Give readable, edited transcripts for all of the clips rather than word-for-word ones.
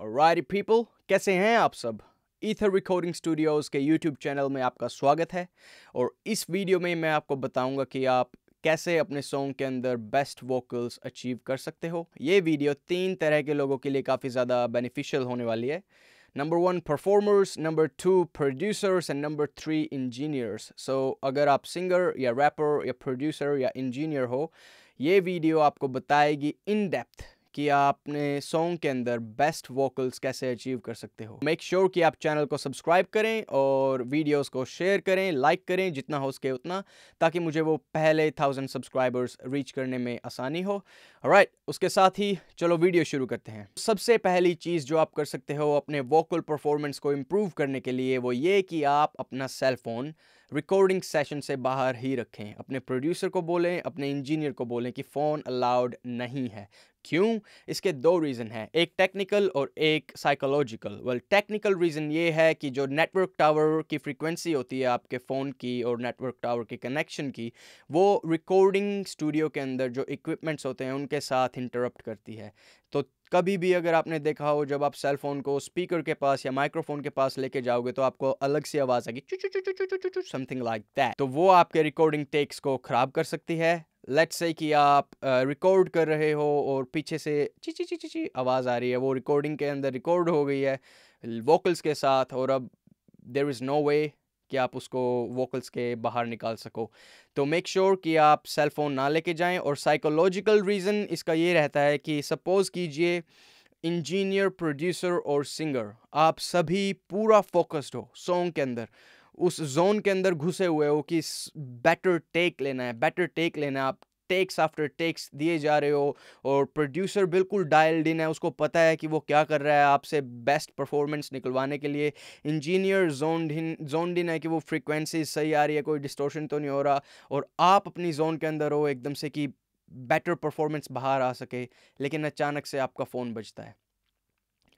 Alright people, कैसे हैं आप सब। ईथर रिकॉर्डिंग स्टूडियोज़ के यूट्यूब चैनल में आपका स्वागत है। और इस वीडियो में मैं आपको बताऊंगा कि आप कैसे अपने सॉन्ग के अंदर बेस्ट वोकल्स अचीव कर सकते हो। ये वीडियो 3 तरह के लोगों के लिए काफ़ी ज़्यादा बेनिफिशियल होने वाली है। Number 1 performers, number 2 producers and number 3 engineers. So अगर आप सिंगर या रैपर या प्रोड्यूसर या इंजीनियर हो, ये वीडियो आपको बताएगी इन डेप्थ कि आपने सॉन्ग के अंदर बेस्ट वोकल्स कैसे अचीव कर सकते हो। मेक श्योर कि आप चैनल को सब्सक्राइब करें और वीडियोस को शेयर करें, लाइक करें जितना हो सके उतना, ताकि मुझे वो पहले 1000 सब्सक्राइबर्स रीच करने में आसानी हो। ऑलराइट, उसके साथ ही चलो वीडियो शुरू करते हैं। सबसे पहली चीज़ जो आप कर सकते हो अपने वोकल परफॉर्मेंस को इम्प्रूव करने के लिए वो ये कि आप अपना सेल फोन रिकॉर्डिंग सेशन से बाहर ही रखें। अपने प्रोड्यूसर को बोलें, अपने इंजीनियर को बोलें कि फ़ोन अलाउड नहीं है। क्यों? इसके 2 रीज़न हैं, एक टेक्निकल और एक साइकोलॉजिकल। वेल, टेक्निकल रीज़न ये है कि जो नेटवर्क टावर की फ्रीक्वेंसी होती है आपके फ़ोन की और नेटवर्क टावर के कनेक्शन की, वो रिकॉर्डिंग स्टूडियो के अंदर जो इक्विपमेंट्स होते हैं उनके साथ इंटरप्ट करती है। तो कभी भी अगर आपने देखा हो, जब आप सेल फ़ोन को स्पीकर के पास या माइक्रोफोन के पास लेके जाओगे तो आपको अलग सी आवाज़ आएगी, चु चु चु चु चु चु चु, समथिंग लाइक दैट। तो वो आपके रिकॉर्डिंग टेक्स को ख़राब कर सकती है। लेट्स से कि आप रिकॉर्ड कर रहे हो और पीछे से ची ची ची ची ची आवाज़ आ रही है, वो रिकॉर्डिंग के अंदर रिकॉर्ड हो गई है वोकल्स के साथ, और अब देयर इज़ नो वे कि आप उसको वोकल्स के बाहर निकाल सको। तो मेक श्योर कि आप सेल फ़ोन ना लेके जाएं। और साइकोलॉजिकल रीज़न इसका ये रहता है कि सपोज़ कीजिए इंजीनियर, प्रोड्यूसर और सिंगर आप सभी पूरा फोकस्ड हो सॉन्ग के अंदर, उस जोन के अंदर घुसे हुए हो कि बेटर टेक लेना है, बेटर टेक लेना है, आप टेक्स आफ्टर टेक्स दिए जा रहे हो। और प्रोड्यूसर बिल्कुल डायल्ड इन है, उसको पता है कि वो क्या कर रहा है आपसे बेस्ट परफॉर्मेंस निकलवाने के लिए। इंजीनियर जोन इन है कि वो फ्रीक्वेंसी सही आ रही है, कोई डिस्टोर्शन तो नहीं हो रहा। और आप अपनी जोन के अंदर हो एकदम से कि बेटर परफॉर्मेंस बाहर आ सके, लेकिन अचानक से आपका फ़ोन बजता है।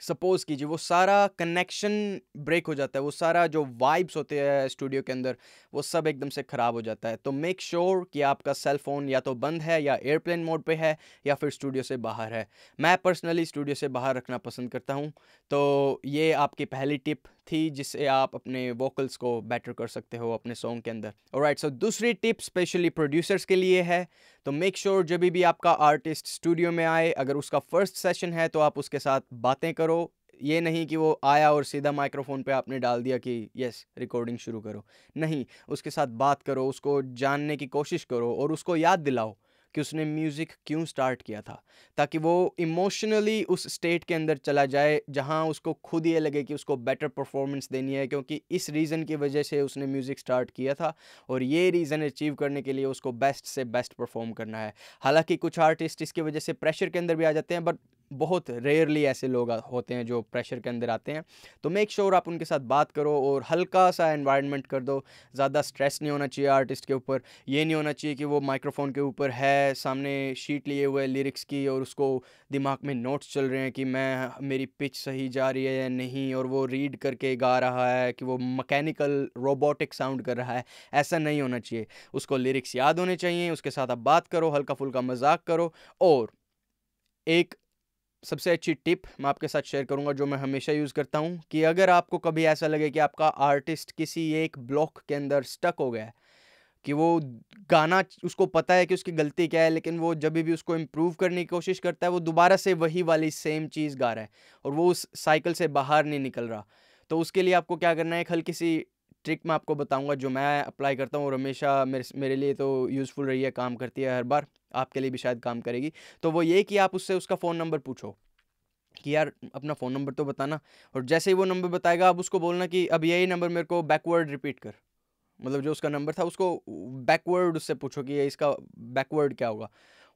सपोज़ कीजिए वो सारा कनेक्शन ब्रेक हो जाता है, वो सारा जो वाइब्स होते हैं स्टूडियो के अंदर वो सब एकदम से ख़राब हो जाता है। तो मेक श्योर कि आपका सेल फ़ोन या तो बंद है या एयरप्लेन मोड पे है या फिर स्टूडियो से बाहर है। मैं पर्सनली स्टूडियो से बाहर रखना पसंद करता हूँ। तो ये आपकी पहली टिप थी जिससे आप अपने वोकल्स को बेटर कर सकते हो अपने सॉन्ग के अंदर। ऑलराइट, सो दूसरी टिप स्पेशली प्रोड्यूसर्स के लिए है। तो मेक श्योर जब भी आपका आर्टिस्ट स्टूडियो में आए, अगर उसका फर्स्ट सेशन है तो आप उसके साथ बातें करो। ये नहीं कि वो आया और सीधा माइक्रोफोन पे आपने डाल दिया कि यस रिकॉर्डिंग शुरू करो। नहीं, उसके साथ बात करो, उसको जानने की कोशिश करो और उसको याद दिलाओ कि उसने म्यूज़िक क्यों स्टार्ट किया था, ताकि वो इमोशनली उस स्टेट के अंदर चला जाए जहाँ उसको खुद ये लगे कि उसको बेटर परफॉर्मेंस देनी है, क्योंकि इस रीज़न की वजह से उसने म्यूज़िक स्टार्ट किया था और ये रीज़न अचीव करने के लिए उसको बेस्ट से बेस्ट परफॉर्म करना है। हालांकि कुछ आर्टिस्ट इसकी वजह से प्रेशर के अंदर भी आ जाते हैं, बट बहुत रेयरली ऐसे लोग होते हैं जो प्रेशर के अंदर आते हैं। तो मेक श्योर आप उनके साथ बात करो और हल्का सा एनवायरनमेंट कर दो। ज़्यादा स्ट्रेस नहीं होना चाहिए आर्टिस्ट के ऊपर। ये नहीं होना चाहिए कि वो माइक्रोफोन के ऊपर है, सामने शीट लिए हुए लिरिक्स की और उसको दिमाग में नोट्स चल रहे हैं कि मेरी पिच सही जा रही है या नहीं, और वो रीड करके गा रहा है कि वो मैकेनिकल रोबोटिक साउंड कर रहा है। ऐसा नहीं होना चाहिए। उसको लिरिक्स याद होने चाहिए, उसके साथ आप बात करो, हल्का फुल्का मजाक करो। और एक सबसे अच्छी टिप मैं आपके साथ शेयर करूंगा जो मैं हमेशा यूज़ करता हूं, कि अगर आपको कभी ऐसा लगे कि आपका आर्टिस्ट किसी एक ब्लॉक के अंदर स्टक हो गया है, कि वो गाना उसको पता है कि उसकी गलती क्या है, लेकिन वो जब भी उसको इम्प्रूव करने की कोशिश करता है वो दोबारा से वही वाली सेम चीज़ गा रहा है और वो उस साइकिल से बाहर नहीं निकल रहा। तो उसके लिए आपको क्या करना है, एक हल्की सी ट्रिक मैं आपको बताऊंगा जो मैं अप्लाई करता हूँ और हमेशा मेरे लिए तो यूज़फुल रही है, काम करती है हर बार, आपके लिए भी शायद काम करेगी। तो वो ये कि आप उससे उसका फ़ोन नंबर पूछो कि यार अपना फ़ोन नंबर तो बताना। और जैसे ही वो नंबर बताएगा आप उसको बोलना कि अब यही नंबर मेरे को बैकवर्ड रिपीट कर। मतलब जो उसका नंबर था उसको बैकवर्ड उससे पूछो कि ये इसका बैकवर्ड क्या होगा।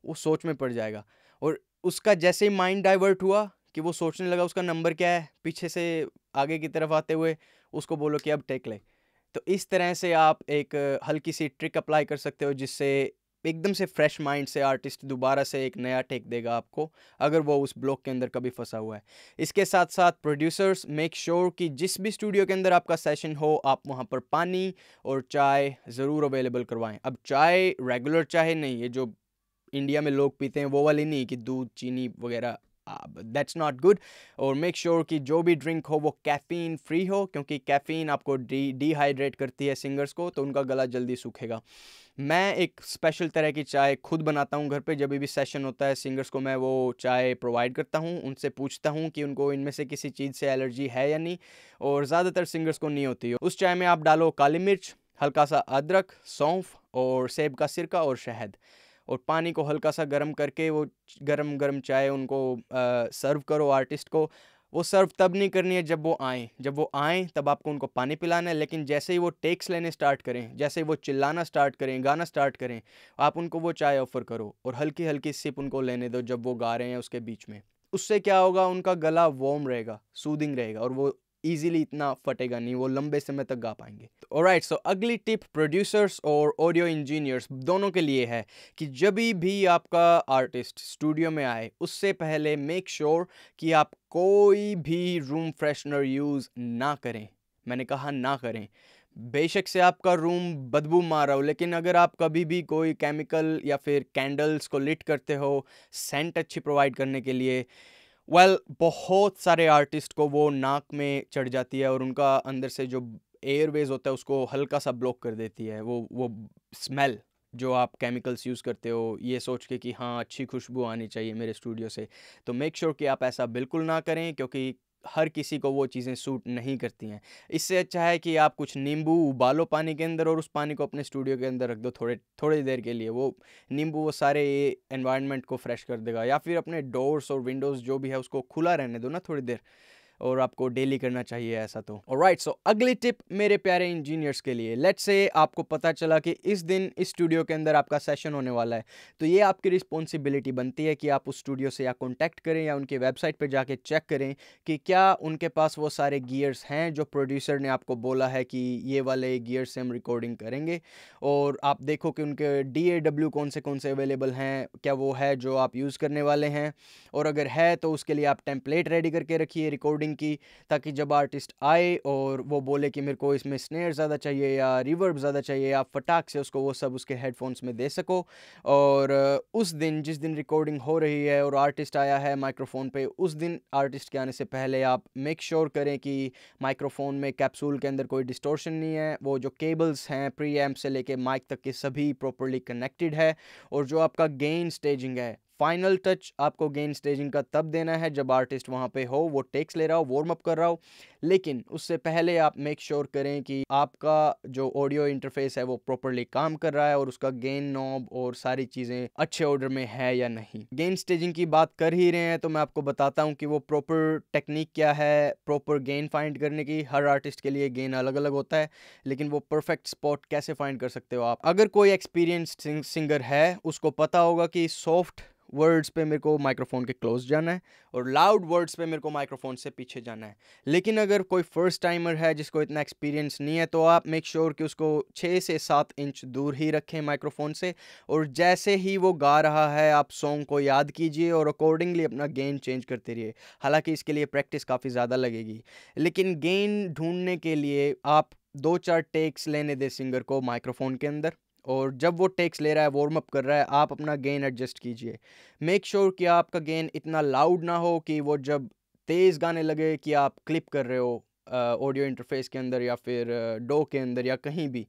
वो सोच में पड़ जाएगा और उसका जैसे ही माइंड डाइवर्ट हुआ कि वो सोचने लगा उसका नंबर क्या है, पीछे से आगे की तरफ आते हुए उसको बोलो कि अब टेक ले। तो इस तरह से आप एक हल्की सी ट्रिक अप्लाई कर सकते हो जिससे एकदम से फ्रेश माइंड से आर्टिस्ट दोबारा से एक नया टेक देगा आपको, अगर वो उस ब्लॉक के अंदर कभी फंसा हुआ है। इसके साथ साथ प्रोड्यूसर्स मेक श्योर कि जिस भी स्टूडियो के अंदर आपका सेशन हो आप वहाँ पर पानी और चाय ज़रूर अवेलेबल करवाएं। अब चाय रेगुलर चाय नहीं, ये जो इंडिया में लोग पीते हैं वो वाली नहीं कि दूध चीनी वगैरह दैट्स नॉट गुड। और मेक श्योर कि जो भी ड्रिंक हो वो कैफ़ीन फ्री हो, क्योंकि कैफ़ीन आपको डिहाइड्रेट करती है सिंगर्स को, तो उनका गला जल्दी सूखेगा। मैं एक स्पेशल तरह की चाय खुद बनाता हूँ घर पे। जब भी सेशन होता है सिंगर्स को मैं वो चाय प्रोवाइड करता हूँ, उनसे पूछता हूँ कि उनको इनमें से किसी चीज़ से एलर्जी है या नहीं, और ज़्यादातर सिंगर्स को नहीं होती है। उस चाय में आप डालो काली मिर्च, हल्का सा अदरक, सौंफ और सेब का सिरका और शहद, और पानी को हल्का सा गर्म करके वो गरम गरम चाय उनको सर्व करो आर्टिस्ट को। वो सर्व तब नहीं करनी है जब वो आएँ तब आपको उनको पानी पिलाना है, लेकिन जैसे ही वो टेक्स लेने स्टार्ट करें, जैसे ही वो चिल्लाना स्टार्ट करें, गाना स्टार्ट करें, आप उनको वो चाय ऑफ़र करो और हल्की हल्की सिप उनको लेने दो जब वो गा रहे हैं उसके बीच में। उससे क्या होगा, उनका गला वार्म रहेगा, सूदिंग रहेगा, और वो ईज़िली इतना फटेगा नहीं, वो लंबे समय तक गा पाएंगे। ऑलराइट, सो अगली टिप प्रोड्यूसर्स और ऑडियो इंजीनियर्स दोनों के लिए है कि जब भी आपका आर्टिस्ट स्टूडियो में आए उससे पहले मेक श्योर कि आप कोई भी रूम फ्रेशनर यूज़ ना करें। मैंने कहा ना करें। बेशक से आपका रूम बदबू मार रहा हो, लेकिन अगर आप कभी भी कोई केमिकल या फिर कैंडल्स को लिट करते हो सेंट अच्छी प्रोवाइड करने के लिए, बहुत सारे आर्टिस्ट को वो नाक में चढ़ जाती है और उनका अंदर से जो एयरवेज होता है उसको हल्का सा ब्लॉक कर देती है वो स्मेल जो आप केमिकल्स यूज़ करते हो, ये सोच के कि हाँ अच्छी खुशबू आनी चाहिए मेरे स्टूडियो से। तो मेक श्योर कि आप ऐसा बिल्कुल ना करें, क्योंकि हर किसी को वो चीज़ें सूट नहीं करती हैं। इससे अच्छा है कि आप कुछ नींबू उबालो पानी के अंदर और उस पानी को अपने स्टूडियो के अंदर रख दो थोड़ी देर के लिए। वो नींबू वो सारे एनवायरनमेंट को फ्रेश कर देगा। या फिर अपने डोर्स और विंडोज़ जो भी है उसको खुला रहने दो ना थोड़ी देर, और आपको डेली करना चाहिए ऐसा तो। ऑलराइट, सो अगली टिप मेरे प्यारे इंजीनियर्स के लिए। लेट्स से आपको पता चला कि इस दिन इस स्टूडियो के अंदर आपका सेशन होने वाला है, तो ये आपकी रिस्पॉन्सिबिलिटी बनती है कि आप उस स्टूडियो से या कॉन्टैक्ट करें या उनकी वेबसाइट पर जाके चेक करें कि क्या उनके पास वो सारे गियर्स हैं जो प्रोड्यूसर ने आपको बोला है कि ये वाले गियर से हम रिकॉर्डिंग करेंगे। और आप देखो कि उनके DAW कौन से अवेलेबल हैं, क्या वो है जो आप यूज़ करने वाले हैं, और अगर है तो उसके लिए आप टेम्पलेट रेडी करके रखिए रिकॉर्डिंग की, ताकि जब आर्टिस्ट आए और वो बोले कि मेरे को इसमें स्नेयर ज़्यादा चाहिए या रिवर्ब ज़्यादा चाहिए, आप फटाक से उसको वो सब उसके हेडफोन्स में दे सको। और उस दिन जिस दिन रिकॉर्डिंग हो रही है और आर्टिस्ट आया है माइक्रोफोन पे, उस दिन आर्टिस्ट के आने से पहले आप मेक श्योर करें कि माइक्रोफोन में कैप्सूल के अंदर कोई डिस्टॉर्शन नहीं है, वो जो केबल्स हैं प्री एम्प से लेके माइक तक के सभी प्रॉपरली कनेक्टेड है, और जो आपका गेन स्टेजिंग है, फाइनल टच आपको गेन स्टेजिंग का तब देना है जब आर्टिस्ट वहाँ पे हो, वो टेक्स ले रहा हो, वार्म अप कर रहा हो। लेकिन उससे पहले आप मेक श्योर करें कि आपका जो ऑडियो इंटरफेस है वो प्रॉपरली काम कर रहा है और उसका गेन नॉब और सारी चीज़ें अच्छे ऑर्डर में है या नहीं। गेन स्टेजिंग की बात कर ही रहे हैं तो मैं आपको बताता हूँ कि वो प्रॉपर टेक्निक क्या है प्रॉपर गेन फाइंड करने की। हर आर्टिस्ट के लिए गेन अलग अलग होता है, लेकिन वो परफेक्ट स्पॉट कैसे फाइंड कर सकते हो आप। अगर कोई एक्सपीरियंस्ड सिंगर है उसको पता होगा कि सॉफ्ट वर्ड्स पे मेरे को माइक्रोफोन के क्लोज जाना है और लाउड वर्ड्स पे मेरे को माइक्रोफोन से पीछे जाना है। लेकिन अगर कोई फर्स्ट टाइमर है जिसको इतना एक्सपीरियंस नहीं है, तो आप मेक श्योर कि उसको 6 से 7 इंच दूर ही रखें माइक्रोफोन से, और जैसे ही वो गा रहा है आप सॉन्ग को याद कीजिए और अकॉर्डिंगली अपना गेन चेंज करते रहिए। हालांकि इसके लिए प्रैक्टिस काफ़ी ज़्यादा लगेगी, लेकिन गेन ढूंढने के लिए आप 2-4 टेक्स लेने दें सिंगर को माइक्रोफोन के अंदर, और जब वो टेक्स ले रहा है वार्म अप कर रहा है आप अपना गेन एडजस्ट कीजिए। मेक श्योर कि आपका गेन इतना लाउड ना हो कि वो जब तेज़ गाने लगे कि आप क्लिप कर रहे हो ऑडियो इंटरफेस के अंदर या फिर डो के अंदर या कहीं भी।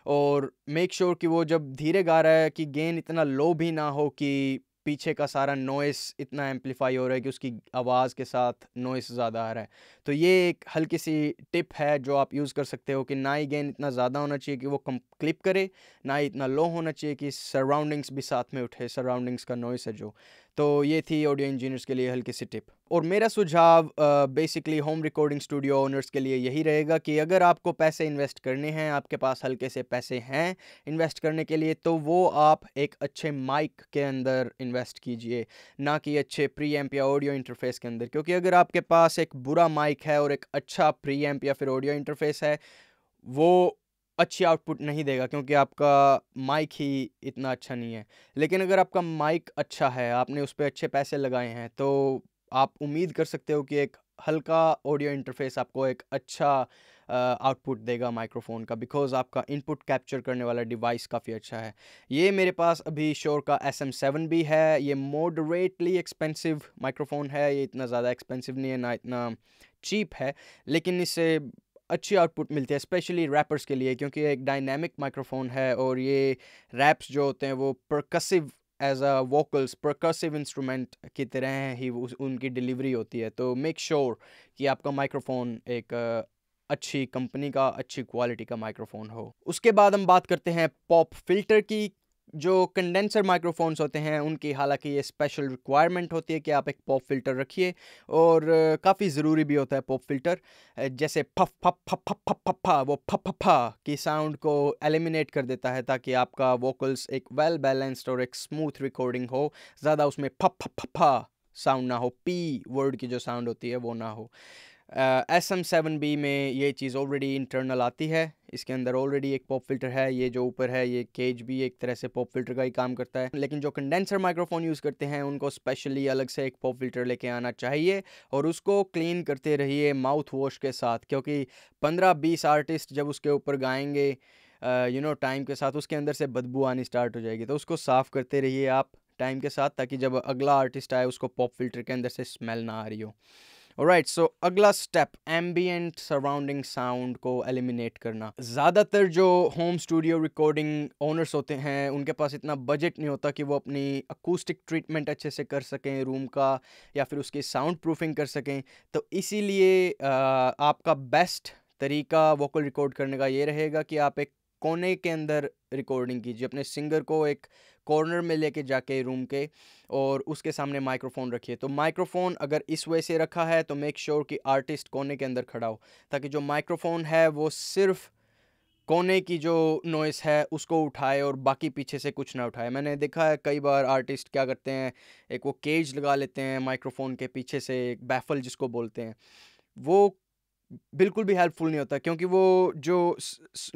और मेक श्योर कि वो जब धीरे गा रहा है कि गेन इतना लो भी ना हो कि पीछे का सारा नॉइस इतना एम्पलीफाई हो रहा है कि उसकी आवाज़ के साथ नॉइस ज़्यादा आ रहा है। तो ये एक हल्की सी टिप है जो आप यूज़ कर सकते हो कि ना ही गेन इतना ज़्यादा होना चाहिए कि वो कम क्लिप करे, ना ही इतना लो होना चाहिए कि सराउंडिंग्स भी साथ में उठे, सराउंडिंग्स का नॉइस है जो। तो ये थी ऑडियो इंजीनियर्स के लिए हल्की सी टिप। और मेरा सुझाव basically home recording studio owners के लिए यही रहेगा कि अगर आपको पैसे इन्वेस्ट करने हैं, आपके पास हल्के से पैसे हैं इन्वेस्ट करने के लिए, तो वो आप एक अच्छे माइक के अंदर इन्वेस्ट कीजिए, ना कि अच्छे प्री एम्प या ऑडियो इंटरफेस के अंदर। क्योंकि अगर आपके पास एक बुरा माइक है और एक अच्छा प्री एम्प या फिर ऑडियो इंटरफेस है, वो अच्छी आउटपुट नहीं देगा क्योंकि आपका माइक ही इतना अच्छा नहीं है। लेकिन अगर आपका माइक अच्छा है, आपने उस पे अच्छे पैसे लगाए हैं, तो आप उम्मीद कर सकते हो कि एक हल्का ऑडियो इंटरफेस आपको एक अच्छा आउटपुट देगा माइक्रोफोन का, बिकॉज आपका इनपुट कैप्चर करने वाला डिवाइस काफ़ी अच्छा है। ये मेरे पास अभी श्योर का SM7 भी है। ये मॉडरेटली एक्सपेंसिव माइक्रोफोन है, ये इतना ज़्यादा एक्सपेंसिव नहीं है ना इतना चीप है, लेकिन इससे अच्छी आउटपुट मिलती है स्पेशली रैपर्स के लिए, क्योंकि ये एक डायनेमिक माइक्रोफोन है और ये रैप्स जो होते हैं वो परकसिव एज अ वोकल्स परकसिव इंस्ट्रूमेंट की तरह ही उनकी डिलीवरी होती है। तो मेक श्योर कि आपका माइक्रोफोन एक अच्छी कंपनी का, अच्छी क्वालिटी का माइक्रोफोन हो। उसके बाद हम बात करते हैं पॉप फिल्टर की। जो कंडेंसर माइक्रोफोन्स होते हैं उनकी हालांकि ये स्पेशल रिक्वायरमेंट होती है कि आप एक पॉप फिल्टर रखिए, और काफ़ी ज़रूरी भी होता है पॉप फिल्टर। जैसे फफ फफ फफ फफ फफ फफा, वो फफा की साउंड को एलिमिनेट कर देता है, ताकि आपका वोकल्स एक वेल बैलेंस्ड और एक स्मूथ रिकॉर्डिंग हो, ज़्यादा उसमें फफ फफा साउंड ना हो, पी वर्ड की जो साउंड होती है वो ना हो। SM7B में ये चीज़ ऑलरेडी इंटरनल आती है, इसके अंदर ऑलरेडी एक पॉप फिल्टर है। ये जो ऊपर है ये केज भी एक तरह से पॉप फिल्टर का ही काम करता है, लेकिन जो कंडेंसर माइक्रोफोन यूज़ करते हैं उनको स्पेशली अलग से एक पॉप फिल्टर लेके आना चाहिए, और उसको क्लीन करते रहिए माउथ वॉश के साथ, क्योंकि 15-20 आर्टिस्ट जब उसके ऊपर गाएंगे टाइम के साथ उसके अंदर से बदबू आनी स्टार्ट हो जाएगी। तो उसको साफ़ करते रहिए आप टाइम के साथ, ताकि जब अगला आर्टिस्ट आए उसको पॉप फिल्टर के अंदर से स्मेल ना आ रही हो। ऑलराइट, सो अगला स्टेप एम्बिएंट सराउंडिंग साउंड को एलिमिनेट करना। ज़्यादातर जो होम स्टूडियो रिकॉर्डिंग ओनर्स होते हैं उनके पास इतना बजट नहीं होता कि वो अपनी अकूस्टिक ट्रीटमेंट अच्छे से कर सकें रूम का, या फिर उसकी साउंड प्रूफिंग कर सकें। तो इसीलिए आपका बेस्ट तरीका वोकल रिकॉर्ड करने का ये रहेगा कि आप एक कोने के अंदर रिकॉर्डिंग कीजिए, अपने सिंगर को एक कॉर्नर में लेके जाके रूम के, और उसके सामने माइक्रोफोन रखिए। तो माइक्रोफोन अगर इस वजह से रखा है तो मेक श्योर कि आर्टिस्ट कोने के अंदर खड़ा हो, ताकि जो माइक्रोफोन है वो सिर्फ कोने की जो नॉइस है उसको उठाए और बाकी पीछे से कुछ ना उठाए। मैंने देखा है कई बार आर्टिस्ट क्या करते हैं, एक वो केज लगा लेते हैं माइक्रोफोन के पीछे से, एक बैफल जिसको बोलते हैं, वो बिल्कुल भी हेल्पफुल नहीं होता, क्योंकि वो जो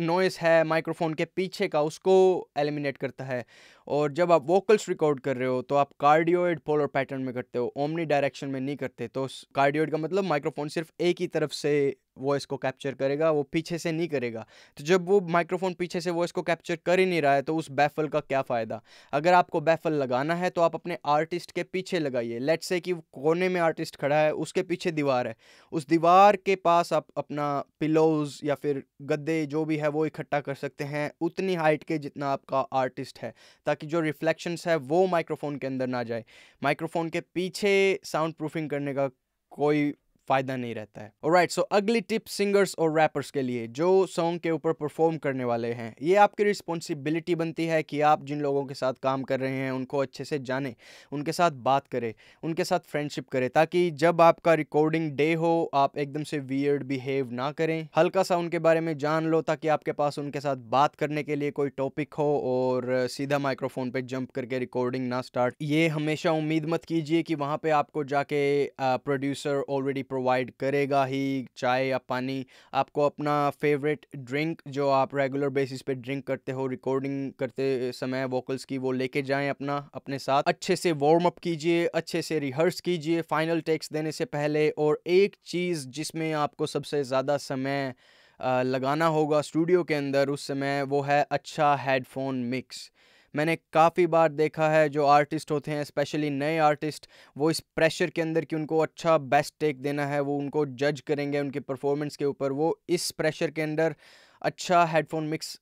नॉइस है माइक्रोफोन के पीछे का उसको एलिमिनेट करता है। और जब आप वोकल्स रिकॉर्ड कर रहे हो तो आप कार्डियोइड पोलर पैटर्न में करते हो, ओमनी डायरेक्शन में नहीं करते। तो कार्डियोइड का मतलब माइक्रोफोन सिर्फ एक ही तरफ से वॉइस को कैप्चर करेगा, वो पीछे से नहीं करेगा। तो जब वो माइक्रोफोन पीछे से वॉइस को कैप्चर कर ही नहीं रहा है तो उस बैफल का क्या फ़ायदा। अगर आपको बैफल लगाना है तो आप अपने आर्टिस्ट के पीछे लगाइए। लेट्स से कि कोने में आर्टिस्ट खड़ा है, उसके पीछे दीवार है, उस दीवार के पास आप अपना पिलोज या फिर गद्दे जो भी है वो इकट्ठा कर सकते हैं उतनी हाइट के जितना आपका आर्टिस्ट है, ताकि जो रिफ्लेक्शंस है वो माइक्रोफोन के अंदर ना जाए। माइक्रोफोन के पीछे साउंड प्रूफिंग करने का कोई फ़ायदा नहीं रहता है। ऑलराइट, सो अगली टिप सिंगर्स और रैपर्स के लिए जो सॉन्ग के ऊपर परफॉर्म करने वाले हैं, ये आपकी रिस्पॉन्सिबिलिटी बनती है कि आप जिन लोगों के साथ काम कर रहे हैं उनको अच्छे से जानें, उनके साथ बात करें, उनके साथ फ्रेंडशिप करें, ताकि जब आपका रिकॉर्डिंग डे हो आप एकदम से वियर्ड बिहेव ना करें। हल्का सा उनके बारे में जान लो ताकि आपके पास उनके साथ बात करने के लिए कोई टॉपिक हो, और सीधा माइक्रोफोन पे जंप करके रिकॉर्डिंग ना स्टार्ट। ये हमेशा उम्मीद मत कीजिए कि वहाँ पे आपको जाके प्रोड्यूसर ऑलरेडी प्रोवाइड करेगा ही चाय या पानी। आपको अपना फेवरेट ड्रिंक जो आप रेगुलर बेसिस पे ड्रिंक करते हो रिकॉर्डिंग करते समय वोकल्स की, वो लेके जाएं अपने साथ। अच्छे से वार्म अप कीजिए, अच्छे से रिहर्स कीजिए फाइनल टेक्स देने से पहले। और एक चीज़ जिसमें आपको सबसे ज़्यादा समय लगाना होगा स्टूडियो के अंदर उस समय, वो है अच्छा हेडफोन मिक्स। मैंने काफ़ी बार देखा है जो आर्टिस्ट होते हैं स्पेशली नए आर्टिस्ट, वो इस प्रेशर के अंदर कि उनको अच्छा बेस्ट टेक देना है, वो उनको जज करेंगे उनके परफॉर्मेंस के ऊपर, वो इस प्रेशर के अंदर अच्छा हेडफोन मिक्स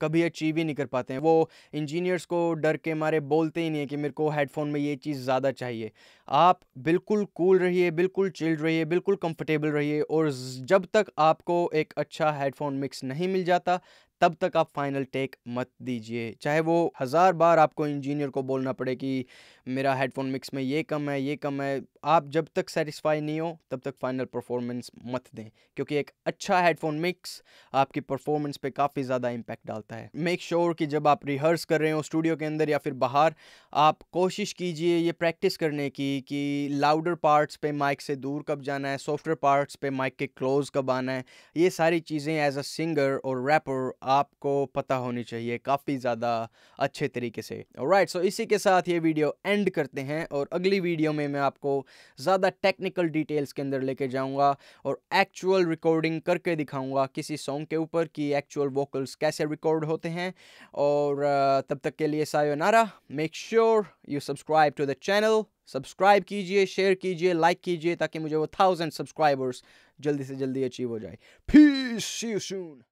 कभी अचीव ही नहीं कर पाते हैं। वो इंजीनियर्स को डर के मारे बोलते ही नहीं है कि मेरे को हेडफोन में ये चीज़ ज़्यादा चाहिए। आप बिल्कुल कूल रहिए, बिल्कुल चिल्ड रहिए, बिल्कुल कंफर्टेबल रहिए, और जब तक आपको एक अच्छा हेडफोन मिक्स नहीं मिल जाता तब तक आप फाइनल टेक मत दीजिए, चाहे वो 1000 बार आपको इंजीनियर को बोलना पड़े कि मेरा हेडफोन मिक्स में ये कम है, ये कम है। आप जब तक सेटिस्फाई नहीं हो तब तक फाइनल परफॉर्मेंस मत दें, क्योंकि एक अच्छा हेडफोन मिक्स आपकी परफॉर्मेंस पे काफ़ी ज़्यादा इम्पैक्ट डालता है। मेक श्योर कि जब आप रिहर्स कर रहे हो स्टूडियो के अंदर या फिर बाहर, आप कोशिश कीजिए ये प्रैक्टिस करने की कि लाउडर पार्ट्स पे माइक से दूर कब जाना है, सॉफ्टर पार्ट्स पे माइक के क्लोज कब आना है। ये सारी चीज़ें एज अ सिंगर और रैपर आपको पता होनी चाहिए काफ़ी ज़्यादा अच्छे तरीके से। ऑलराइट, सो इसी के साथ ये वीडियो एंड करते हैं और अगली वीडियो में मैं आपको ज़्यादा टेक्निकल डिटेल्स के अंदर लेके जाऊंगा और एक्चुअल रिकॉर्डिंग करके दिखाऊंगा किसी सॉन्ग के ऊपर कि एक्चुअल वोकल्स कैसे रिकॉर्ड होते हैं। और तब तक के लिए sayonara. Make sure you subscribe to the channel. Subscribe कीजिए, शेयर कीजिए, लाइक कीजिए ताकि मुझे वो 1000 सब्सक्राइबर्स जल्दी से जल्दी अचीव हो जाए। Peace, see you soon.